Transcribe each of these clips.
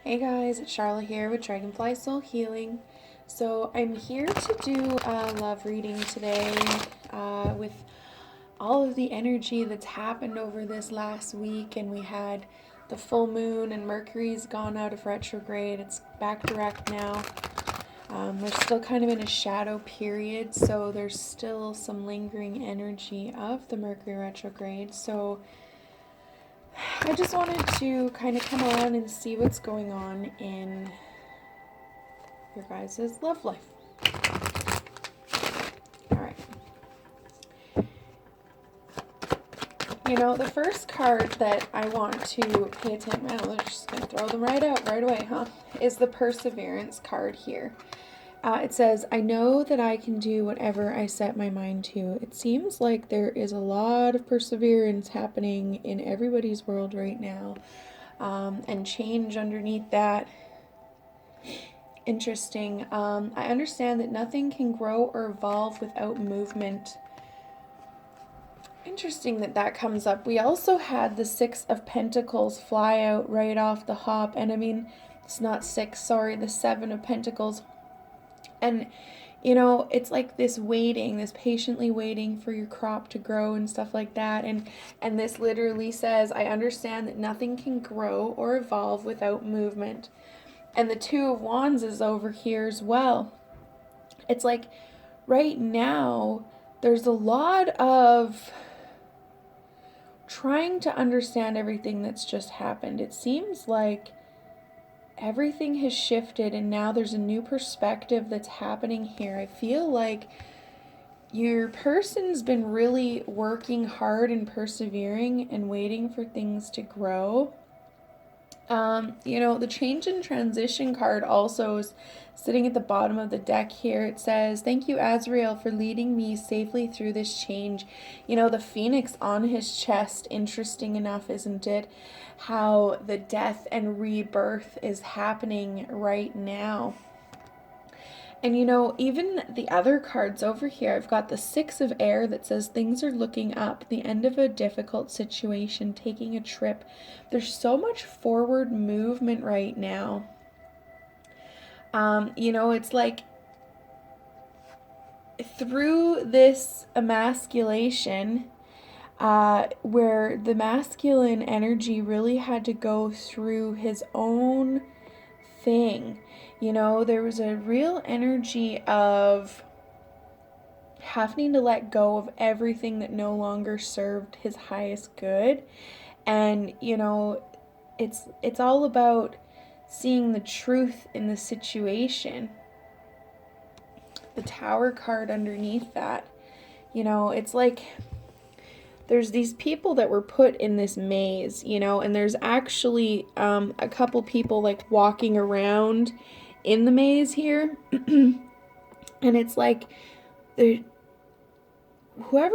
Hey guys, it's Charlotte here with Dragonfly Soul Healing. So I'm here to do a love reading today with all of the energy that's happened over this last week. And we had the full moon and Mercury's gone out of retrograde. It's back direct now. We're still kind of in a shadow period, so there's still some lingering energy of the Mercury retrograde. So I just wanted to kind of come on and see what's going on in your guys' love life. Alright. You know, the first card that I want to pay attention to, I'm just going to throw them right out right away, is the Perseverance card here. It says, I know that I can do whatever I set my mind to. It seems like there is a lot of perseverance happening in everybody's world right now. And change underneath that. Interesting. I understand that nothing can grow or evolve without movement. Interesting that that comes up. We also had the Six of Pentacles fly out right off the hop. And I mean, it's not six, sorry, the Seven of Pentacles. And, you know, it's like this waiting, this patiently waiting for your crop to grow and stuff like that. And this literally says, I understand that nothing can grow or evolve without movement. And the Two of Wands is over here as well. It's like right now, there's a lot of trying to understand everything that's just happened. It seems like everything has shifted and now there's a new perspective that's happening here. I feel like your person's been really working hard and persevering and waiting for things to grow. You know, the change and transition card also is sitting at the bottom of the deck here. It says, thank you, Azrael, for leading me safely through this change. You know, the phoenix on his chest, interesting enough, isn't it? How the death and rebirth is happening right now. And you know, even the other cards over here, I've got the Six of Air that says things are looking up, the end of a difficult situation, taking a trip. There's so much forward movement right now. You know, it's like through this emasculation, where the masculine energy really had to go through his own thing. You know, there was a real energy of having to let go of everything that no longer served his highest good. And, you know, it's all about seeing the truth in the situation. The Tower card underneath that, you know, it's like there's these people that were put in this maze, you know, and there's actually a couple people like walking around in the maze here. And it's like whoever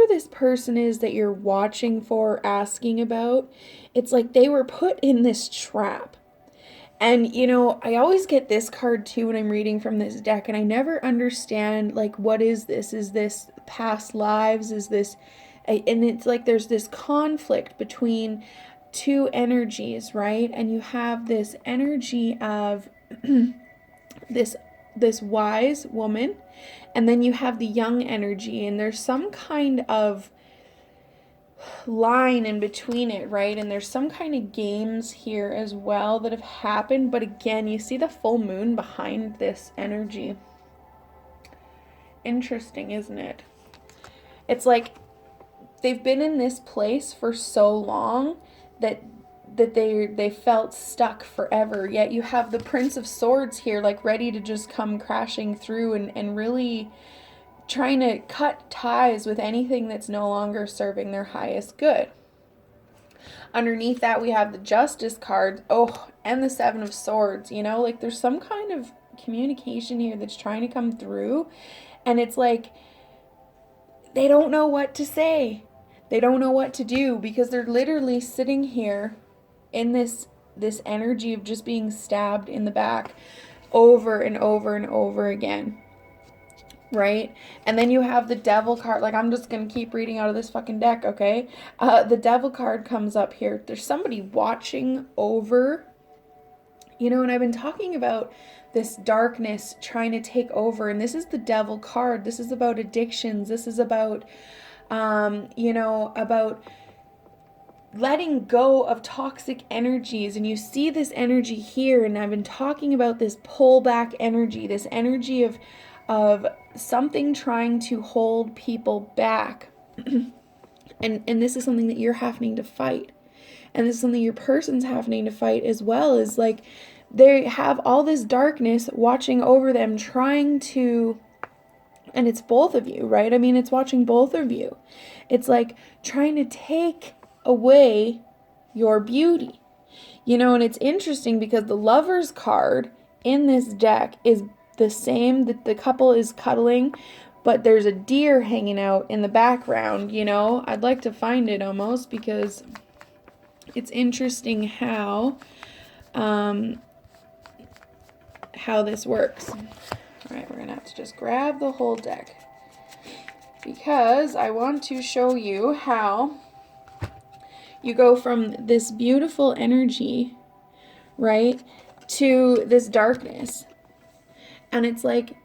this person is that you're watching for, asking about, it's like they were put in this trap. And, you know, I always get this card too when I'm reading from this deck, and I never understand, like, what is this? Is this past lives? Is this... And it's like there's this conflict between two energies, right? And you have this energy of this wise woman, and then you have the young energy, and there's some kind of line in between it, right? And there's some kind of games here as well that have happened, but again, you see the full moon behind this energy. Interesting, isn't it? It's like they've been in this place for so long that they felt stuck forever. Yet you have the Prince of Swords here, like ready to just come crashing through and really trying to cut ties with anything that's no longer serving their highest good. Underneath that, we have the Justice card, and the Seven of Swords. You know, like there's some kind of communication here that's trying to come through, and it's like they don't know what to say. They don't know what to do because they're literally sitting here in this energy of just being stabbed in the back over and over and over again. Right? And then you have the Devil card. Like, I'm just going to keep reading out of this fucking deck, okay? The Devil card comes up here. There's somebody watching over You know, and I've been talking about this darkness trying to take over, and this is the devil card. This is about addictions. This is about, about letting go of toxic energies. And you see this energy here, and I've been talking about this pullback energy, this energy of something trying to hold people back. and this is something that you're having to fight. And this is something your person's having to fight as well, is like they have all this darkness watching over them, trying to, and it's both of you, right? I mean, it's watching both of you. It's like trying to take away your beauty, you know. And it's interesting because the Lover's card in this deck is the same, that the couple is cuddling, but there's a deer hanging out in the background, you know. I'd like to find it almost, because it's interesting how this works. All right, we're gonna have to just grab the whole deck, because I want to show you how you go from this beautiful energy, right, to this darkness. And it's like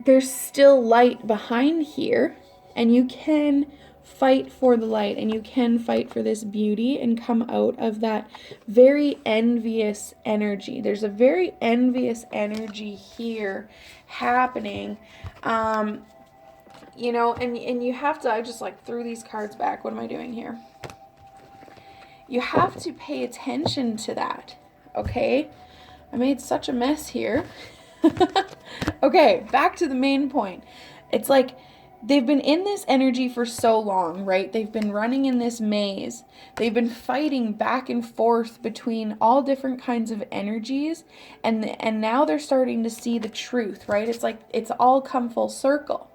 there's still light behind here, and you can fight for the light, and you can fight for this beauty and come out of that very envious energy. There's a very envious energy here happening, you know, and you have to, I just like threw these cards back. What am I doing here? You have to pay attention to that, okay? I made such a mess here. Okay, back to the main point. It's like they've been in this energy for so long, right? They've been running in this maze. They've been fighting back and forth between all different kinds of energies, and now they're starting to see the truth, right? It's like it's all come full circle.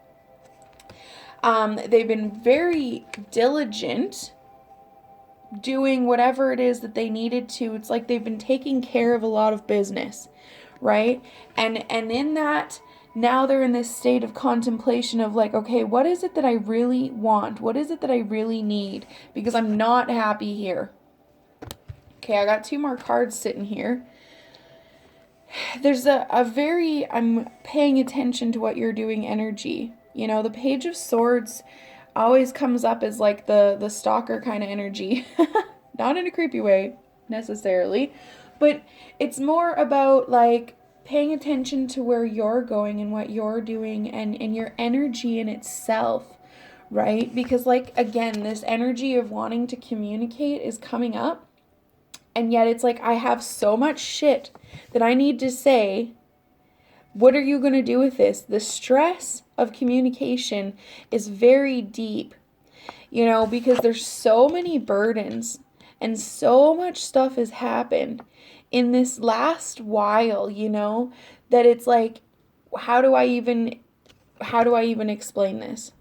They've been very diligent doing whatever it is that they needed to. It's like they've been taking care of a lot of business, right? And in that, now they're in this state of contemplation of like, okay, what is it that I really want? What is it that I really need? Because I'm not happy here. Okay, I got 2 more cards sitting here. There's a very, I'm paying attention to what you're doing energy. You know, the Page of Swords always comes up as like the stalker kind of energy. Not in a creepy way necessarily, but it's more about like paying attention to where you're going and what you're doing, and your energy in itself, right? Because like, again, this energy of wanting to communicate is coming up, and yet it's like, I have so much shit that I need to say. What are you going to do with this? The stress of communication is very deep, you know, because there's so many burdens and so much stuff has happened in this last while, you know, that it's like, how do I even explain this?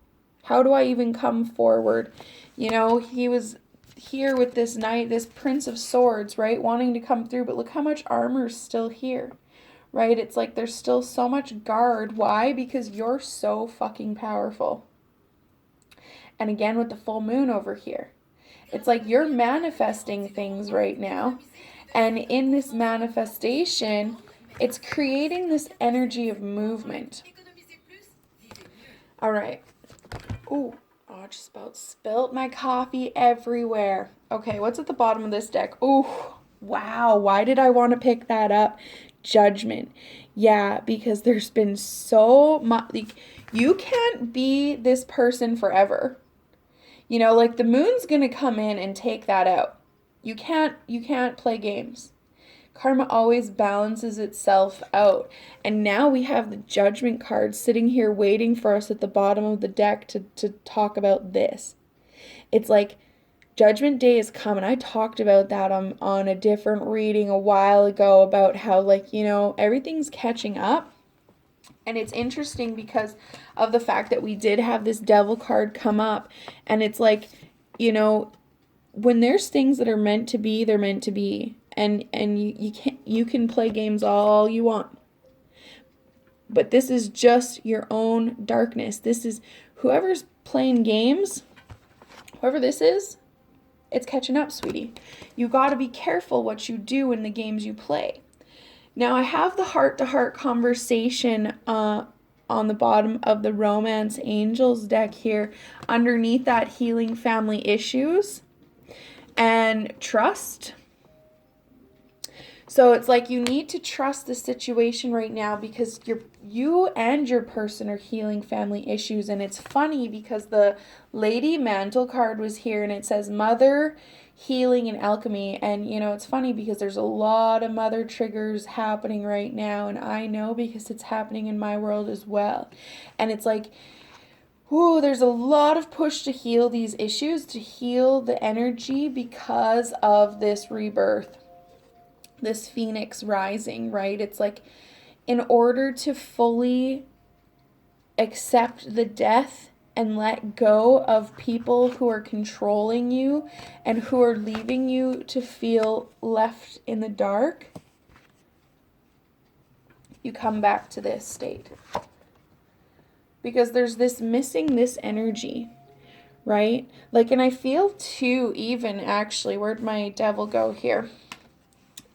How do I even come forward? You know, he was here with this knight, this Prince of Swords, right, wanting to come through, but look how much armor is still here, right? It's like there's still so much guard. Why? Because you're so fucking powerful. And again, with the full moon over here, it's like you're manifesting things right now. And in this manifestation, it's creating this energy of movement. All right. Ooh, I just about spilled my coffee everywhere. Okay, what's at the bottom of this deck? Ooh, wow. Why did I want to pick that up? Judgment. Yeah, because there's been so much. Like, you can't be this person forever. You know, like the moon's going to come in and take that out. You can't play games. Karma always balances itself out. And now we have the Judgment card sitting here waiting for us at the bottom of the deck to talk about this. It's like Judgment Day is coming. I talked about that on a different reading a while ago about how, like, you know, everything's catching up. And it's interesting because of the fact that we did have this Devil card come up. And it's like, you know, when there's things that are meant to be, they're meant to be. And you can play games all you want. But this is just your own darkness. This is whoever's playing games, whoever this is, it's catching up, sweetie. You got to be careful what you do in the games you play. Now I have the heart-to-heart conversation on the bottom of the Romance Angels deck here. Underneath that, healing family issues and trust. So it's like you need to trust the situation right now because you and your person are healing family issues. And it's funny because the Lady Mantle card was here and it says Mother, Healing, and Alchemy. And you know, it's funny because there's a lot of mother triggers happening right now, and I know because it's happening in my world as well. And it's like, ooh, there's a lot of push to heal these issues, to heal the energy because of this rebirth, this phoenix rising, right? It's like, in order to fully accept the death and let go of people who are controlling you and who are leaving you to feel left in the dark, you come back to this state. Because there's this missing this energy, right? Like, and I feel too, even actually, where'd my devil go here?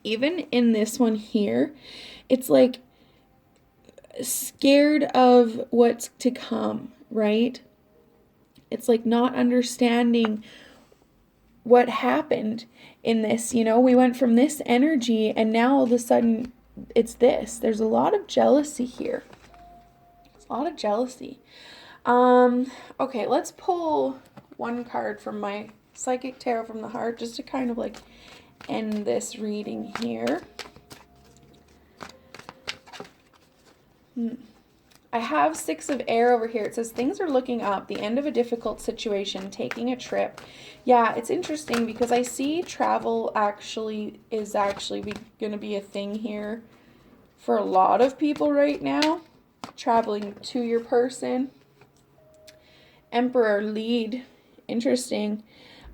Even in this one here, it's like scared of what's to come, right? It's like not understanding what happened in this. You know, we went from this energy and now all of a sudden it's this. There's a lot of jealousy here. It's a lot of jealousy. Okay, let's pull one card from my Psychic Tarot from the Heart just to kind of like end this reading here. I have Six of Air over here. It says things are looking up, the end of a difficult situation, taking a trip. Yeah, it's interesting because I see travel is actually going to be a thing here for a lot of people right now. Traveling to your person. Emperor lead. Interesting.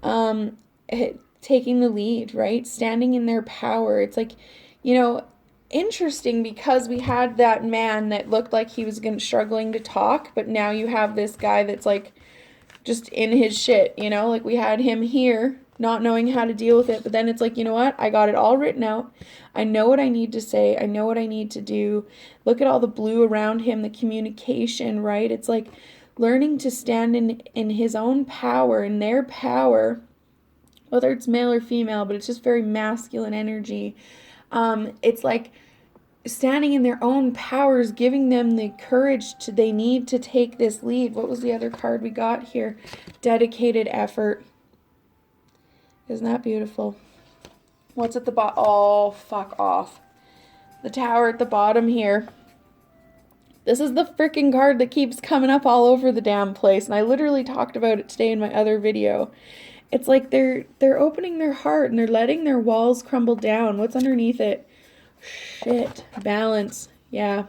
Taking the lead, right? Standing in their power. It's like, you know, interesting because we had that man that looked like he was struggling to talk, but now you have this guy that's like just in his shit, you know? Like we had him here not knowing how to deal with it, but then it's like, you know what? I got it all written out. I know what I need to say. I know what I need to do. Look at all the blue around him, the communication, right? It's like learning to stand in his own power, in their power, whether it's male or female, but it's just very masculine energy. It's like standing in their own powers, giving them the courage they need to take this lead. What was the other card we got here? Dedicated effort. Isn't that beautiful? What's at the bottom? Oh, fuck off. The Tower at the bottom here. This is the freaking card that keeps coming up all over the damn place, and I literally talked about it today in my other video. It's like they're opening their heart and they're letting their walls crumble down. What's underneath it? Shit. Balance. Yeah.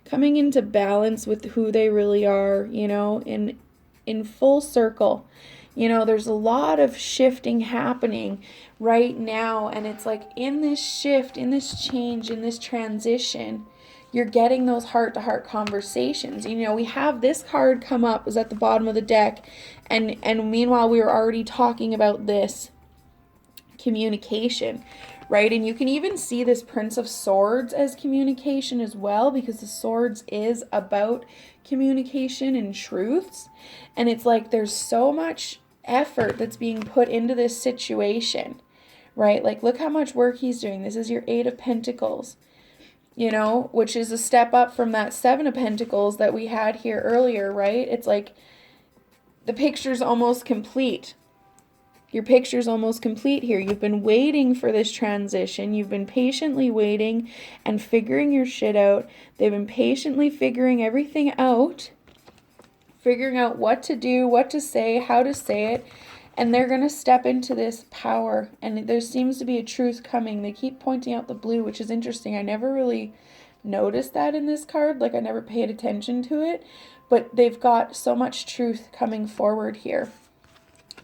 Coming into balance with who they really are, you know, in full circle. You know, there's a lot of shifting happening right now, and it's like in this shift, in this change, in this transition, you're getting those heart-to-heart conversations. You know, we have this card come up, is at the bottom of the deck, and meanwhile we were already talking about this communication, right? And you can even see this Prince of Swords as communication as well, because the Swords is about communication and truths. And it's like there's so much effort that's being put into this situation, right? Like, look how much work he's doing. This is your Eight of Pentacles, you know, which is a step up from that Seven of Pentacles that we had here earlier, right? It's like the picture's almost complete. Your picture's almost complete here. You've been waiting for this transition. You've been patiently waiting and figuring your shit out. They've been patiently figuring everything out, figuring out what to do, what to say, how to say it, and they're going to step into this power, and there seems to be a truth coming. They keep pointing out the blue, which is interesting. I never really noticed that in this card. Like, I never paid attention to it, but they've got so much truth coming forward here.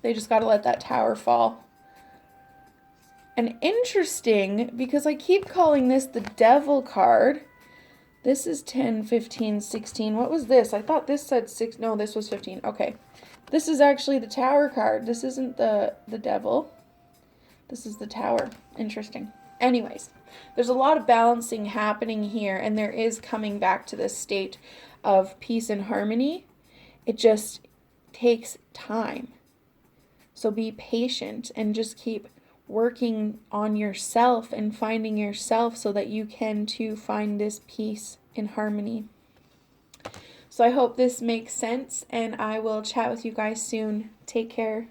They just got to let that tower fall. And interesting, because I keep calling this the Devil card. This is 10, 15, 16. What was this? I thought this said 6. No, this was 15. Okay. This is actually the Tower card. This isn't the Devil. This is the Tower. Interesting. Anyways, there's a lot of balancing happening here, and there is coming back to this state of peace and harmony. It just takes time. So be patient and just keep working on yourself and finding yourself so that you can too find this peace and harmony. So I hope this makes sense, and I will chat with you guys soon. Take care.